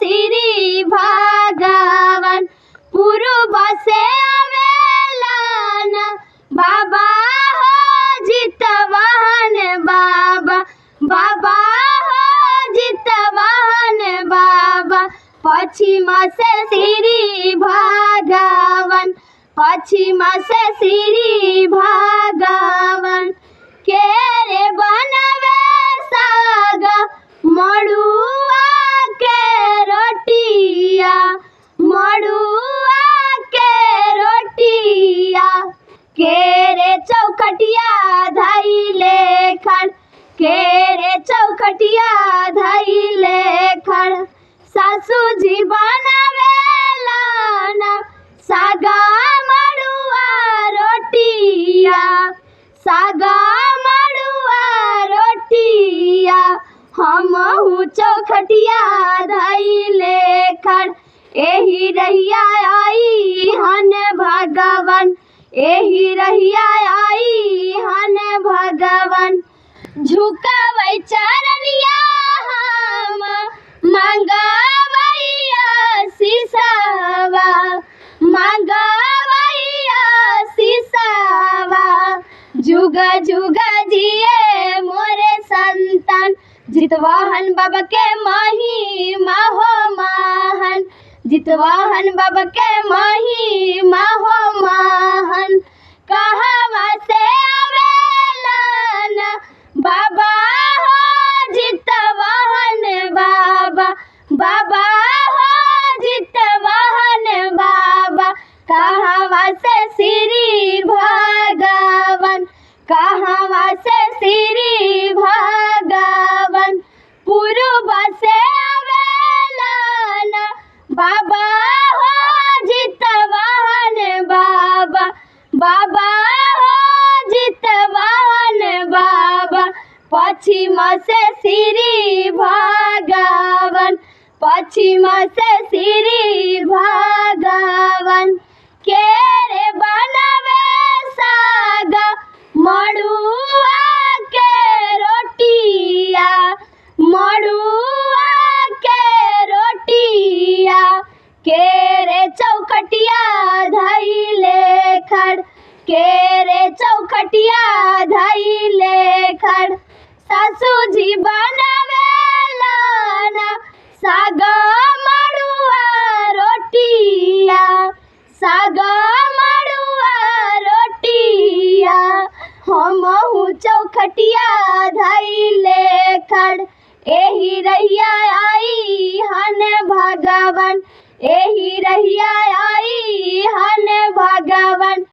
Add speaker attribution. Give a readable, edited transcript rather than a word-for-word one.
Speaker 1: श्री भगवान पूर्व से आवेलन बाबा हो जितवाहन बाबा बाबा हो जितवाहन बाबा पश्चिम से श्री भगवान पश्चिम से श्री भगवान केरे बनवे साग मड़ुआ के रोटिया मड़ुआ के रोटिया केरे चौखटिया धैले खड़ केरे चौखटिया धैले खड़ सासू जी बनावेलन सागा मड़ुआ रोटिया सागा मड़ुआ रोटिया हमहू चौखटिया धैले खड़ एही रहिया आई हन भगवान एही रहिया आई हन भगवान झुकावै चरनिया हम मंगावैया सीसावा मंगावैया सीसावा जुग जुग जिए मोरे संतान जितवाहन बाबा के महिमा हो महान जितवाहन बाबा के महिमा हो महान कहवा से आवेलन बाबा हो जितवाहन बाबा बाबा हो जितवाहन बाबा कहवा से श्री भगवान कहवा से श्री भगवान पूर्व से आवेलन बाबा हो जितवाहन बाबा बाबा हो जितवाहन बाबा पश्चिम से श्री भगवान पश्चिम से श्री भगवान केरे बनवे साग मड़ुआ के रोटिया मड़ुआ के रोटिया केरे चौखटिया धैले खड़ केरे चौखटिया धैले खड़ सासू जी बनावेलन साग मड़ुआ रोटिया साग मड़ुआ रोटिया हमहू चौखटिया धैले खड़ एही रहिया आई हन भगवान एही रहिया आई हन भगवान।